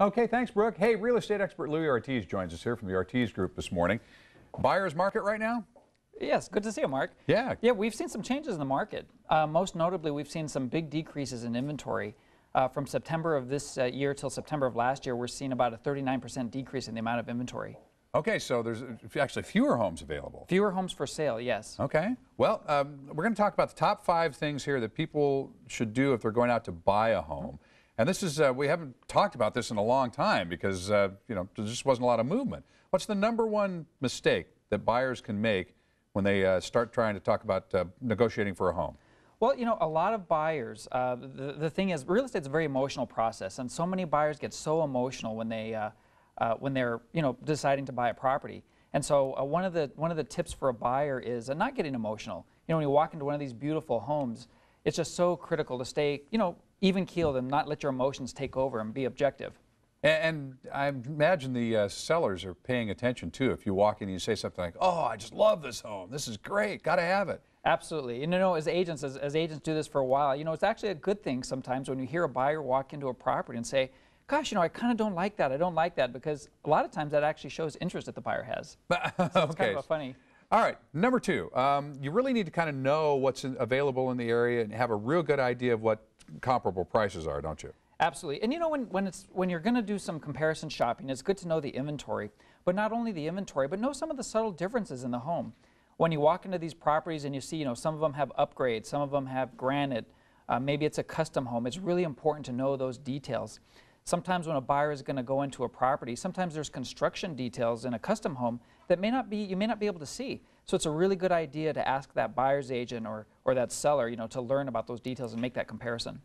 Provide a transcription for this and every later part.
Okay, thanks, Brooke. Hey, real estate expert Louie Ortiz joins us here from the Ortiz Group this morning. Buyer's market right now? Yes, good to see you, Mark. Yeah. Yeah, we've seen some changes in the market. Most notably, we've seen some big decreases in inventory. From September of this year till September of last year, we're seeing about a 39% decrease in the amount of inventory. Okay, so there's actually fewer homes available. Fewer homes for sale, yes. Okay. Well, we're going to talk about the top 5 things here that people should do if they're going out to buy a home. And this is, we haven't talked about this in a long time because, there just wasn't a lot of movement. What's the #1 mistake that buyers can make when they start trying to talk about negotiating for a home? Well, a lot of buyers, the thing is, real estate's a very emotional process, and so many buyers get so emotional when they're deciding to buy a property. And so one of the tips for a buyer is not getting emotional. When you walk into one of these beautiful homes, it's just so critical to stay, even-keeled and not let your emotions take over and be objective. And I imagine the sellers are paying attention too. If you walk in and you say something like, "Oh, I just love this home. This is great. Got to have it." Absolutely. And as agents do this for a while, it's actually a good thing sometimes when you hear a buyer walk into a property and say, "Gosh, I kind of don't like that. I don't like that," because a lot of times that actually shows interest that the buyer has. So it's kind of funny. All right, #2, you really need to kind of know what's available in the area and have a real good idea of what comparable prices are, don't you? Absolutely. And when you're going to do some comparison shopping, it's good to know the inventory, but not only the inventory, but know some of the subtle differences in the home. When you walk into these properties and you see, some of them have upgrades, some of them have granite, maybe it's a custom home, it's really important to know those details. Sometimes when a buyer is going to go into a property, sometimes there's construction details in a custom home that you may not be able to see. So it's a really good idea to ask that buyer's agent or that seller, to learn about those details and make that comparison.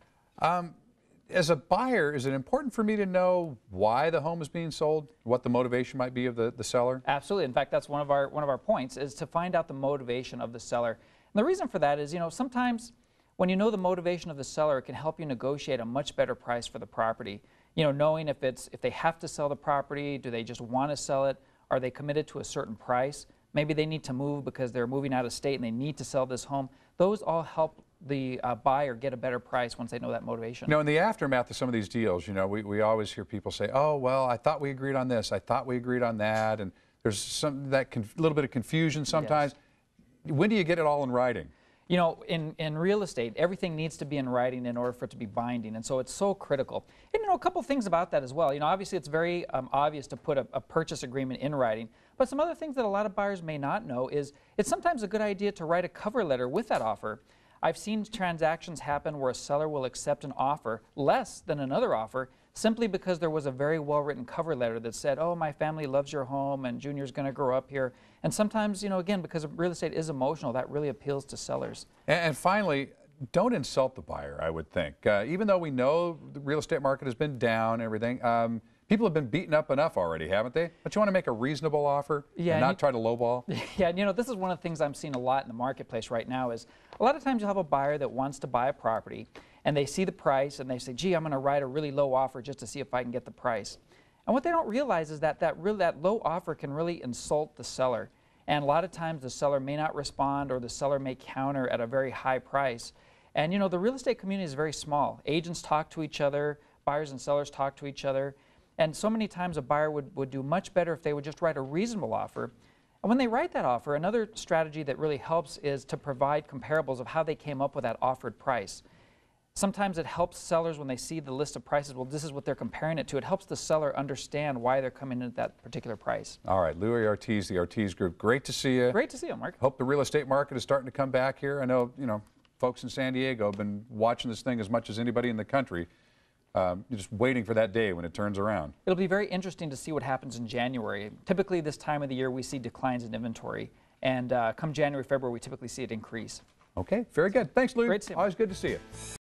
As a buyer, is it important for me to know why the home is being sold, what the motivation might be of the seller? Absolutely. In fact, that's one of our points, is to find out the motivation of the seller. And the reason for that is, sometimes when you know the motivation of the seller, it can help you negotiate a much better price for the property. Knowing if they have to sell the property, do they just want to sell it, are they committed to a certain price? Maybe they need to move because they're moving out of state and they need to sell this home. Those all help the buyer get a better price once they know that motivation. In the aftermath of some of these deals, we always hear people say, "Oh, well, I thought we agreed on this, I thought we agreed on that," and there's little bit of confusion sometimes. Yes. When do you get it all in writing? In real estate, everything needs to be in writing in order for it to be binding, and so it's so critical. And a couple things about that as well. Obviously it's very obvious to put a purchase agreement in writing, but some other things that a lot of buyers may not know is it's sometimes a good idea to write a cover letter with that offer. I've seen transactions happen where a seller will accept an offer less than another offer simply because there was a very well-written cover letter that said, "Oh, my family loves your home and Junior's going to grow up here." And sometimes, again, because real estate is emotional, that really appeals to sellers. And finally, don't insult the buyer, I would think. Even though we know the real estate market has been down and everything, people have been beaten up enough already, haven't they? Don't you want to make a reasonable offer and not try to lowball? Yeah, and this is one of the things I'm seeing a lot in the marketplace right now is a lot of times you'll have a buyer that wants to buy a property and they see the price and they say, "Gee, I'm going to write a really low offer just to see if I can get the price." And what they don't realize is that low offer can really insult the seller. And a lot of times the seller may not respond or the seller may counter at a very high price. And the real estate community is very small. Agents talk to each other, buyers and sellers talk to each other. And so many times a buyer would do much better if they would just write a reasonable offer. And when they write that offer, another strategy that really helps is to provide comparables of how they came up with that offered price. Sometimes it helps sellers when they see the list of prices, well, this is what they're comparing it to. It helps the seller understand why they're coming in at that particular price. All right, Louie Ortiz, the Ortiz Group, great to see you. Great to see you, Mark. Hope the real estate market is starting to come back here. I know, folks in San Diego have been watching this thing as much as anybody in the country. Just waiting for that day when it turns around. It'll be very interesting to see what happens in January. Typically this time of the year we see declines in inventory, and come January, February we typically see it increase. Okay, very good. Thanks, Louie. Great to see you. Always good to see you.